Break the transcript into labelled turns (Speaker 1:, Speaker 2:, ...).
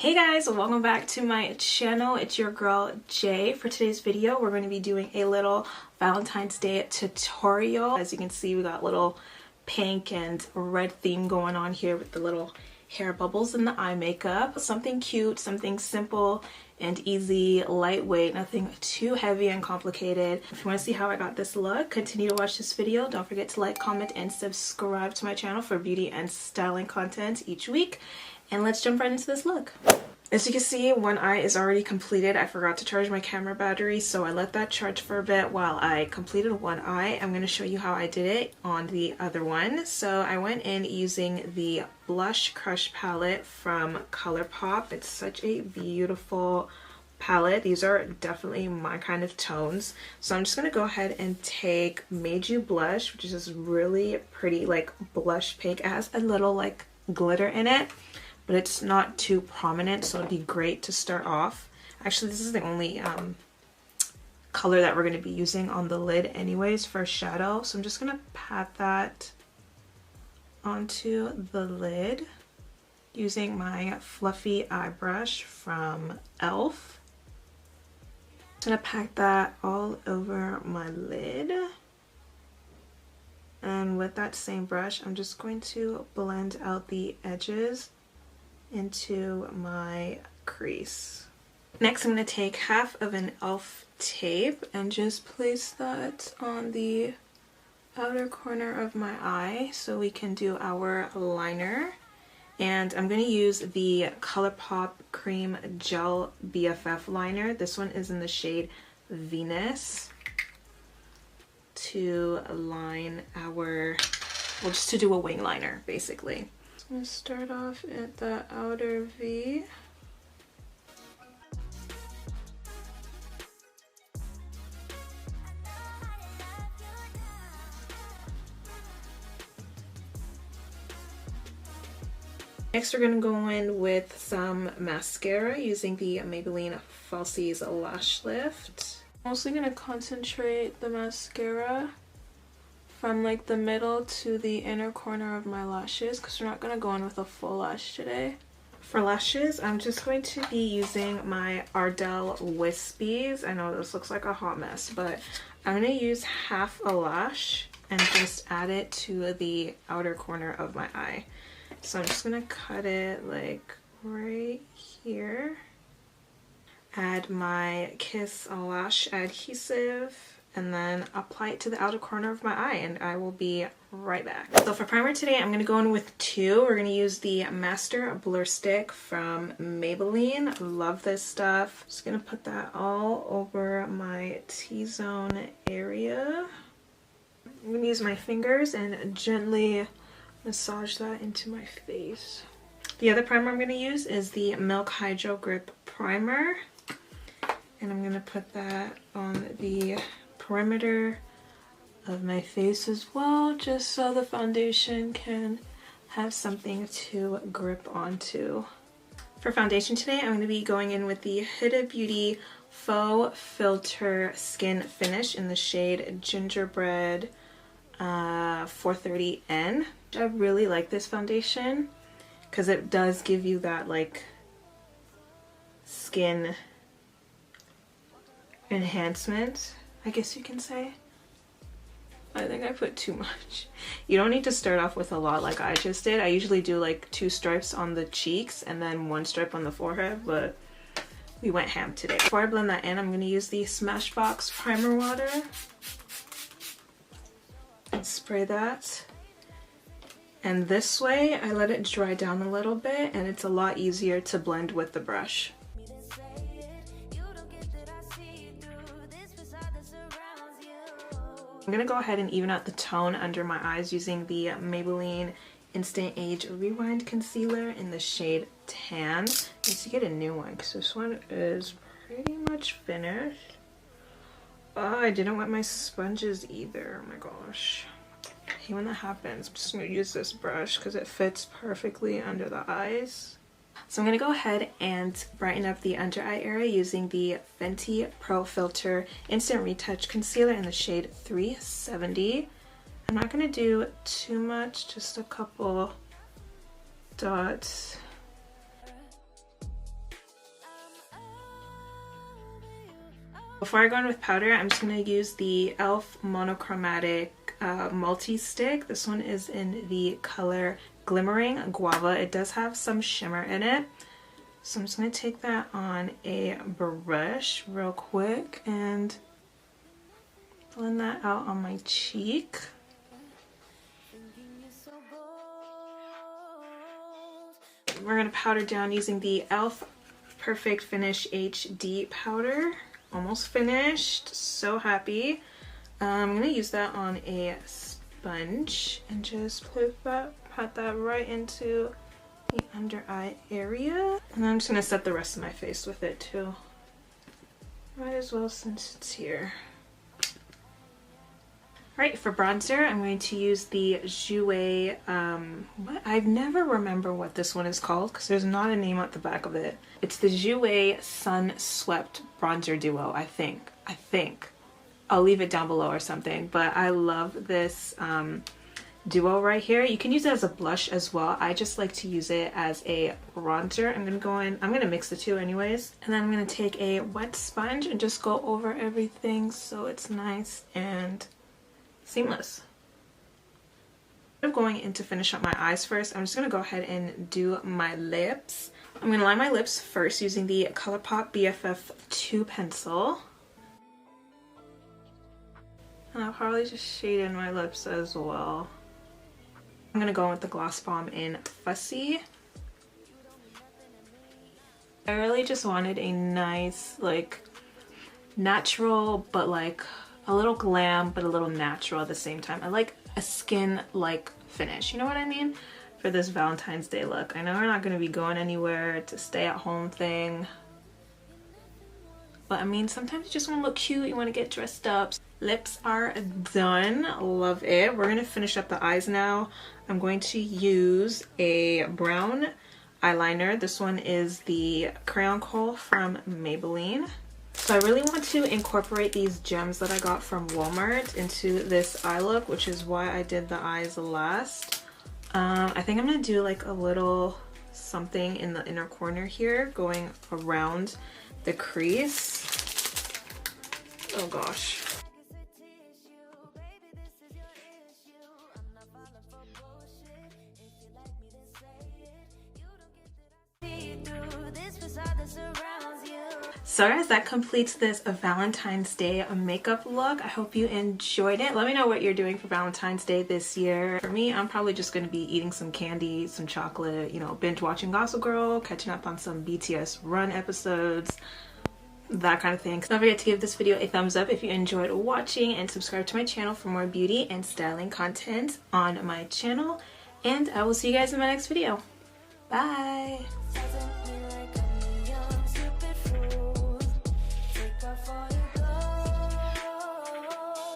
Speaker 1: Hey guys, welcome back to my channel. It's your girl Jay. For today's video, we're going to be doing a little Valentine's Day tutorial. As you can see, we got little pink and red theme going on here with the little hair bubbles and the eye makeup. Something cute, something simple and easy, lightweight, nothing too heavy and complicated. If you want to see how I got this look, continue to watch this video. Don't forget to like, comment, and subscribe to my channel for beauty and styling content each week. And let's jump right into this look. As you can see, one eye is already completed. I forgot to charge my camera battery, so I let that charge for a bit while I completed one eye. I'm going to show you how I did it on the other one. So I went in using the Blush Crush palette from Colourpop. It's such a beautiful palette. These are definitely my kind of tones. So I'm just going to go ahead and take Made You Blush, which is this really pretty like blush pink. It has a little like glitter in it, but it's not too prominent, so it'd be great to start off. Actually, this is the only color that we're going to be using on the lid anyways for shadow. So I'm just going to pat that onto the lid using my fluffy eye brush from e.l.f. I'm going to pack that all over my lid. And with that same brush, I'm just going to blend out the edges into my crease. Next, I'm going to take half of an e.l.f. tape and just place that on the outer corner of my eye so we can do our liner. And I'm going to use the Colourpop Creme Gel BFF liner. This one is in the shade Venus, to line our, well, just to do a wing liner basically. I'm going to start off at the outer V. Next, we're going to go in with some mascara using the Maybelline Falsies Lashlift. I'm mostly going to concentrate the mascara from like the middle to the inner corner of my lashes because we're not going to go in with a full lash today. For lashes, I'm just going to be using my Ardell Wispies. I know this looks like a hot mess, but I'm going to use half a lash and just add it to the outer corner of my eye. So I'm just going to cut it like right here. Add my Kiss Lash Adhesive and then apply it to the outer corner of my eye, and I will be right back. So for primer today, I'm going to go in with two. We're going to use the Master Blur Stick from Maybelline. Love this stuff. Just going to put that all over my T-zone area. I'm going to use my fingers and gently massage that into my face. The other primer I'm going to use is the Milk Hydro Grip Primer. And I'm going to put that on the perimeter of my face as well, just so the foundation can have something to grip onto. For foundation today, I'm going to be going in with the Huda Beauty Faux Filt'r Skin Finish in the shade Gingerbread 430N. I really like this foundation because it does give you that like skin enhancement, I guess you can say. I think I put too much. You don't need to start off with a lot like I just did. I usually do like 2 stripes on the cheeks and then 1 stripe on the forehead, but we went ham today. Before I blend that in, I'm going to use the Smashbox primer water and spray that. And this way I let it dry down a little bit and it's a lot easier to blend with the brush. I'm going to go ahead and even out the tone under my eyes using the Maybelline Instant Age Rewind Concealer in the shade Tan. I need to get a new one because this one is pretty much finished. Oh, I didn't wet my sponges either. Oh my gosh. I hate when that happens. I'm just going to use this brush because it fits perfectly under the eyes. So I'm going to go ahead and brighten up the under eye area using the Fenty Pro Filt'r Instant Retouch Concealer in the shade 370. I'm not going to do too much, just a couple dots. Before I go in with powder, I'm just going to use the e.l.f. Monochromatic Multi Stick. This one is in the color Glimmering Guava. It does have some shimmer in it. So I'm just going to take that on a brush real quick and blend that out on my cheek. We're going to powder down using the e.l.f. Perfect Finish HD powder. Almost finished. So happy. I'm going to use that on a sponge and just pat that right into the under eye area. And I'm just going to set the rest of my face with it too. Might as well since it's here. Alright, for bronzer, I'm going to use the Jouer, I never remember what this one is called because there's not a name at the back of it. It's the Jouer Sunswept Bronzer Duo, I think. I'll leave it down below or something, but I love this duo right here. You can use it as a blush as well. I just like to use it as a bronzer. I'm gonna mix the two anyways. And then I'm gonna take a wet sponge and just go over everything so it's nice and seamless. Instead of going in to finish up my eyes first, I'm just going to go ahead and do my lips. I'm going to line my lips first using the Colourpop BFF2 pencil. And I'll probably just shade in my lips as well. I'm going to go in with the Gloss Bomb in Fussy. I really just wanted a nice, like, natural, but like a little glam, but a little natural at the same time. I like a skin-like finish, you know what I mean? For this Valentine's Day look. I know we're not going to be going anywhere. It's a stay-at-home thing. But I mean, sometimes you just want to look cute, you want to get dressed up. Lips are done. Love it. We're going to finish up the eyes now. I'm going to use a brown eyeliner. This one is the Crayon Kohl from Maybelline. So I really want to incorporate these gems that I got from Walmart into this eye look, which is why I did the eyes last. I think I'm going to do like a little something in the inner corner here, going around the crease. Oh gosh. So as that completes this Valentine's Day makeup look, I hope you enjoyed it. Let me know what you're doing for Valentine's Day this year. For me, I'm probably just going to be eating some candy, some chocolate, you know, binge watching Gossip Girl, catching up on some BTS Run episodes, that kind of thing. Don't forget to give this video a thumbs up if you enjoyed watching, and subscribe to my channel for more beauty and styling content on my channel. And I will see you guys in my next video. Bye!